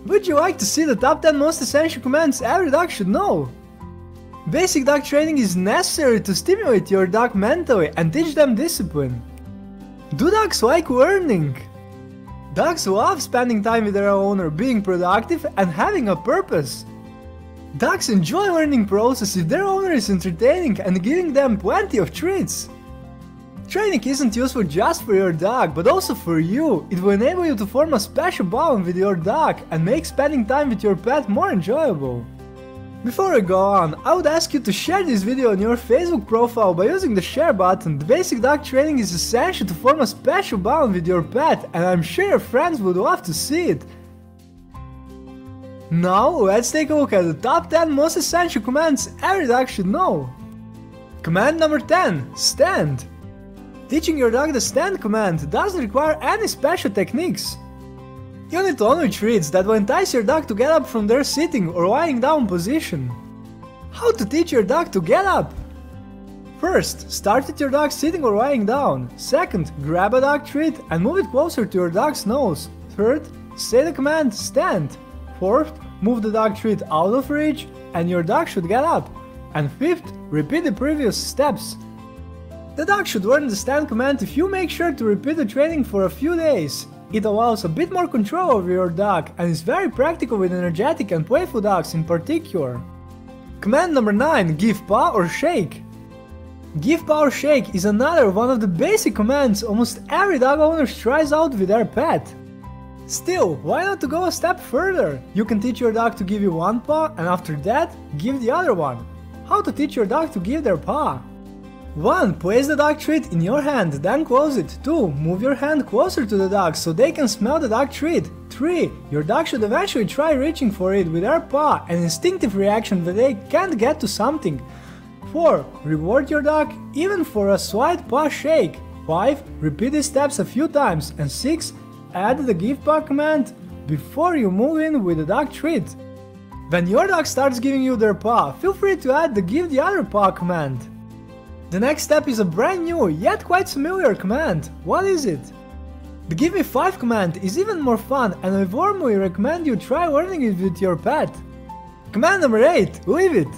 Would you like to see the top 10 most essential commands every dog should know? Basic dog training is necessary to stimulate your dog mentally and teach them discipline. Do dogs like learning? Dogs love spending time with their owner, being productive and having a purpose. Dogs enjoy learning process if their owner is entertaining and giving them plenty of treats. Training isn't useful just for your dog, but also for you. It will enable you to form a special bond with your dog and make spending time with your pet more enjoyable. Before I go on, I would ask you to share this video on your Facebook profile by using the share button. The basic dog training is essential to form a special bond with your pet, and I'm sure your friends would love to see it. Now let's take a look at the top 10 most essential commands every dog should know. Command number 10. Stand. Teaching your dog the stand command doesn't require any special techniques. You need only treats that will entice your dog to get up from their sitting or lying down position. How to teach your dog to get up? First, start with your dog sitting or lying down. Second, grab a dog treat and move it closer to your dog's nose. Third, say the command stand. Fourth, move the dog treat out of reach and your dog should get up. And fifth, repeat the previous steps. The dog should learn the stand command if you make sure to repeat the training for a few days. It allows a bit more control over your dog and is very practical with energetic and playful dogs in particular. Command number 9. Give paw or shake. Give paw or shake is another one of the basic commands almost every dog owner tries out with their pet. Still, why not to go a step further? You can teach your dog to give you one paw and after that, give the other one. How to teach your dog to give their paw? 1. Place the dog treat in your hand, then close it. 2. Move your hand closer to the dog so they can smell the dog treat. 3. Your dog should eventually try reaching for it with their paw, an instinctive reaction that they can't get to something. 4. Reward your dog even for a slight paw shake. 5. Repeat these steps a few times. And 6. Add the give paw command before you move in with the dog treat. When your dog starts giving you their paw, feel free to add the give the other paw command. The next step is a brand new, yet quite familiar command. What is it? The Give Me 5 command is even more fun and I warmly recommend you try learning it with your pet. Command number 8. Leave it.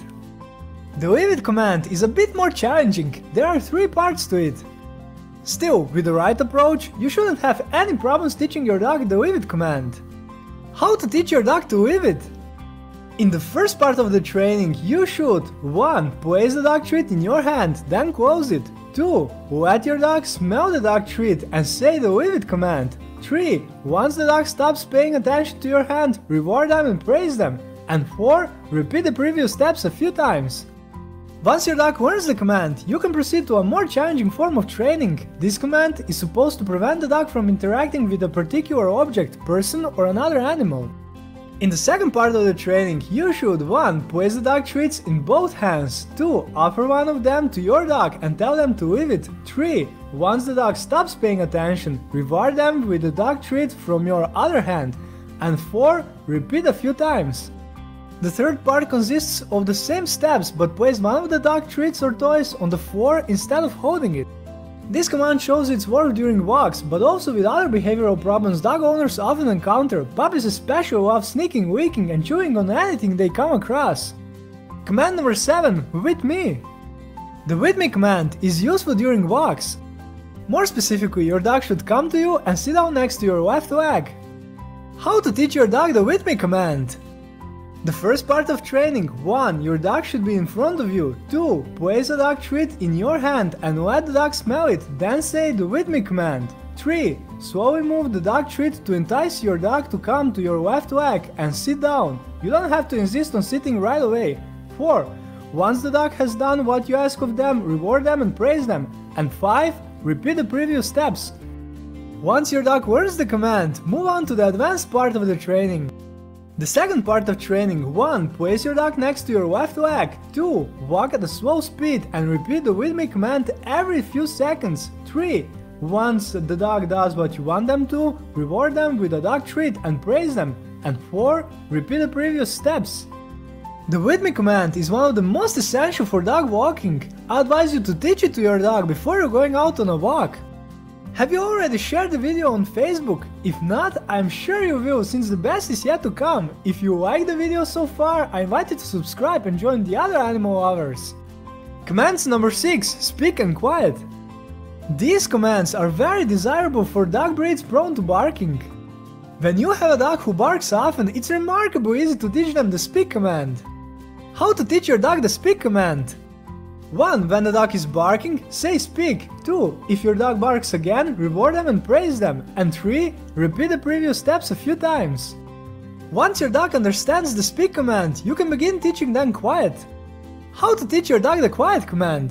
The Leave it command is a bit more challenging. There are 3 parts to it. Still, with the right approach, you shouldn't have any problems teaching your dog the Leave it command. How to teach your dog to leave it? In the first part of the training, you should 1. Place the dog treat in your hand, then close it. 2. Let your dog smell the dog treat and say the leave it command. 3. Once the dog stops paying attention to your hand, reward them and praise them. And 4. Repeat the previous steps a few times. Once your dog learns the command, you can proceed to a more challenging form of training. This command is supposed to prevent the dog from interacting with a particular object, person or another animal. In the second part of the training, you should 1. Place the dog treats in both hands. 2. Offer one of them to your dog and tell them to leave it. 3. Once the dog stops paying attention, reward them with the dog treat from your other hand. And 4. Repeat a few times. The third part consists of the same steps, but place one of the dog treats or toys on the floor instead of holding it. This command shows its work during walks, but also with other behavioral problems dog owners often encounter. Puppies especially love sneaking, licking and chewing on anything they come across. Command number 7. With me. The with me command is useful during walks. More specifically, your dog should come to you and sit down next to your left leg. How to teach your dog the with me command? The first part of training. 1. Your dog should be in front of you. 2. Place a dog treat in your hand and let the dog smell it, then say the with me command. 3. Slowly move the dog treat to entice your dog to come to your left leg and sit down. You don't have to insist on sitting right away. 4. Once the dog has done what you ask of them, reward them and praise them. And 5. Repeat the previous steps. Once your dog learns the command, move on to the advanced part of the training. The second part of training. 1. Place your dog next to your left leg. 2. Walk at a slow speed and repeat the with me command every few seconds. 3. Once the dog does what you want them to, reward them with a dog treat and praise them. And 4. Repeat the previous steps. The with me command is one of the most essential for dog walking. I advise you to teach it to your dog before you're going out on a walk. Have you already shared the video on Facebook? If not, I'm sure you will, since the best is yet to come. If you like the video so far, I invite you to subscribe and join the other animal lovers. Commands number 6. Speak and quiet. These commands are very desirable for dog breeds prone to barking. When you have a dog who barks often, it's remarkably easy to teach them the speak command. How to teach your dog the speak command? 1. When the dog is barking, say speak. 2. If your dog barks again, reward them and praise them. And 3. Repeat the previous steps a few times. Once your dog understands the speak command, you can begin teaching them quiet. How to teach your dog the quiet command?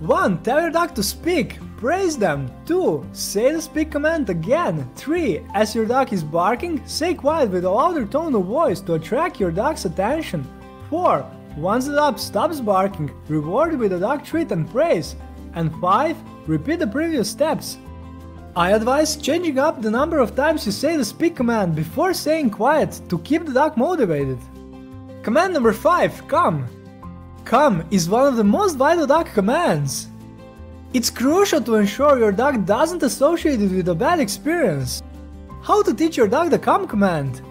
1. Tell your dog to speak. Praise them. 2. Say the speak command again. 3. As your dog is barking, say quiet with a louder tone of voice to attract your dog's attention. 4. Once the dog stops barking, reward with a dog treat and praise. And 5. Repeat the previous steps. I advise changing up the number of times you say the speak command before saying quiet to keep the dog motivated. Command number 5. Come. Come is one of the most vital dog commands. It's crucial to ensure your dog doesn't associate it with a bad experience. How to teach your dog the come command?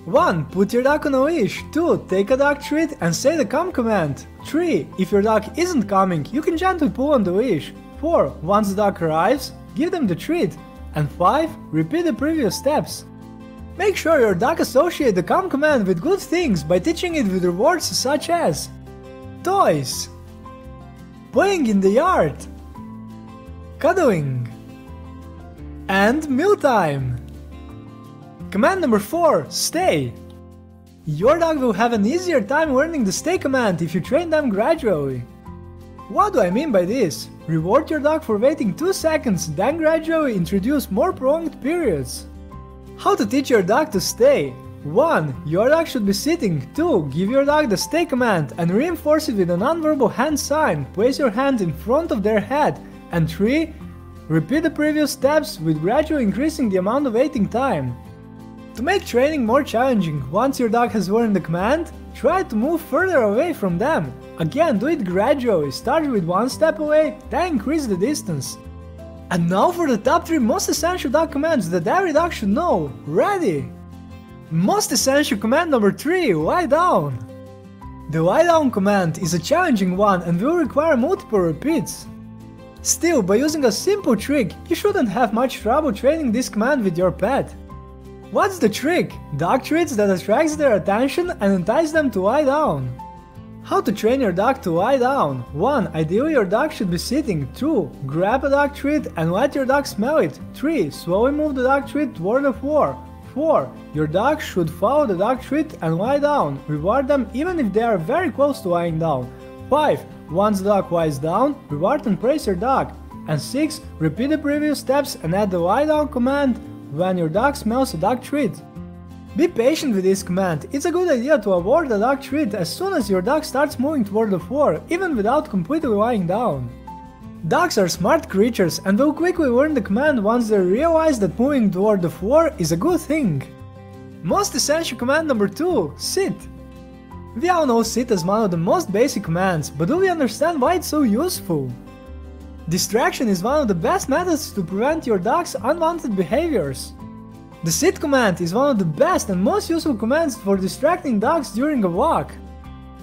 1. Put your dog on a leash. 2. Take a dog treat and say the come command. 3. If your dog isn't coming, you can gently pull on the leash. 4. Once the dog arrives, give them the treat. And 5. Repeat the previous steps. Make sure your dog associates the come command with good things by teaching it with rewards such as toys, playing in the yard, cuddling, and mealtime. Command number 4. Stay. Your dog will have an easier time learning the stay command if you train them gradually. What do I mean by this? Reward your dog for waiting 2 seconds, then gradually introduce more prolonged periods. How to teach your dog to stay? 1. Your dog should be sitting. 2. Give your dog the stay command and reinforce it with a nonverbal hand sign. Place your hand in front of their head. And 3. Repeat the previous steps with gradually increasing the amount of waiting time. To make training more challenging, once your dog has learned the command, try to move further away from them. Again, do it gradually, start with 1 step away, then increase the distance. And now for the top 3 most essential dog commands that every dog should know. Ready? Most essential command number 3, lie down. The lie down command is a challenging one and will require multiple repeats. Still, by using a simple trick, you shouldn't have much trouble training this command with your pet. What's the trick? Dog treats that attracts their attention and entice them to lie down. How to train your dog to lie down? 1. Ideally your dog should be sitting. 2. Grab a dog treat and let your dog smell it. 3. Slowly move the dog treat toward the floor. 4. Your dog should follow the dog treat and lie down. Reward them even if they are very close to lying down. 5. Once the dog lies down, reward and praise your dog. And 6. Repeat the previous steps and add the lie down command when your dog smells a dog treat. Be patient with this command. It's a good idea to award the dog treat as soon as your dog starts moving toward the floor, even without completely lying down. Dogs are smart creatures and will quickly learn the command once they realize that moving toward the floor is a good thing. Most essential command number 2, sit. We all know sit as one of the most basic commands, but do we understand why it's so useful? Distraction is one of the best methods to prevent your dog's unwanted behaviors. The sit command is one of the best and most useful commands for distracting dogs during a walk.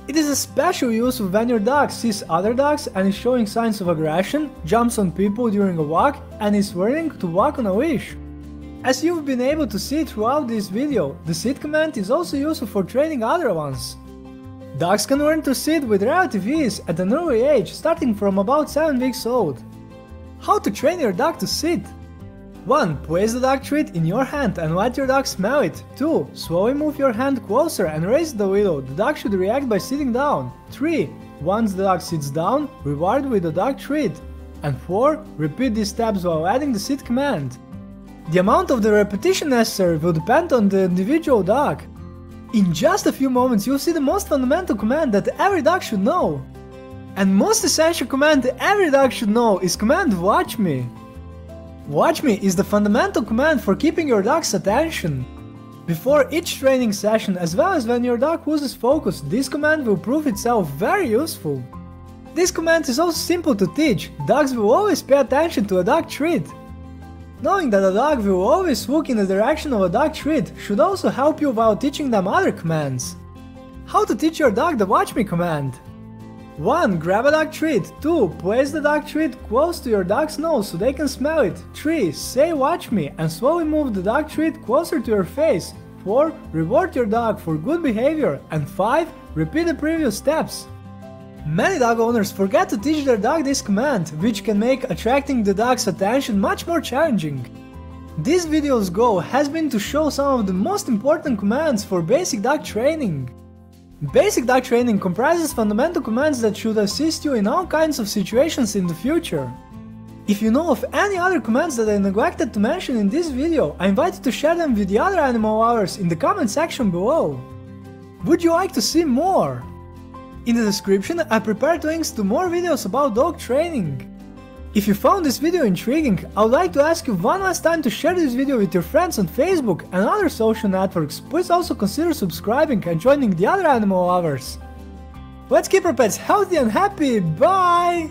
It is especially useful when your dog sees other dogs and is showing signs of aggression, jumps on people during a walk, and is learning to walk on a leash. As you've been able to see throughout this video, the sit command is also useful for training other ones. Dogs can learn to sit with relative ease at an early age, starting from about 7 weeks old. How to train your dog to sit? 1. Place the dog treat in your hand and let your dog smell it. 2. Slowly move your hand closer and raise it a little. The dog should react by sitting down. 3. Once the dog sits down, reward with the dog treat. And 4. Repeat these steps while adding the sit command. The amount of the repetition necessary will depend on the individual dog. In just a few moments you'll see the most fundamental command that every dog should know. And most essential command every dog should know is command watch me. Watch me is the fundamental command for keeping your dog's attention. Before each training session, as well as when your dog loses focus, this command will prove itself very useful. This command is also simple to teach. Dogs will always pay attention to a dog treat. Knowing that a dog will always walk in the direction of a dog treat should also help you while teaching them other commands. How to teach your dog the watch me command. 1. Grab a dog treat. 2. Place the dog treat close to your dog's nose so they can smell it. 3. Say watch me and slowly move the dog treat closer to your face. 4. Reward your dog for good behavior. And 5. Repeat the previous steps. Many dog owners forget to teach their dog this command, which can make attracting the dog's attention much more challenging. This video's goal has been to show some of the most important commands for basic dog training. Basic dog training comprises fundamental commands that should assist you in all kinds of situations in the future. If you know of any other commands that I neglected to mention in this video, I invite you to share them with the other animal lovers in the comment section below. Would you like to see more? In the description I prepared links to more videos about dog training. If you found this video intriguing, I would like to ask you one last time to share this video with your friends on Facebook and other social networks. Please also consider subscribing and joining the other animal lovers. Let's keep our pets healthy and happy, bye!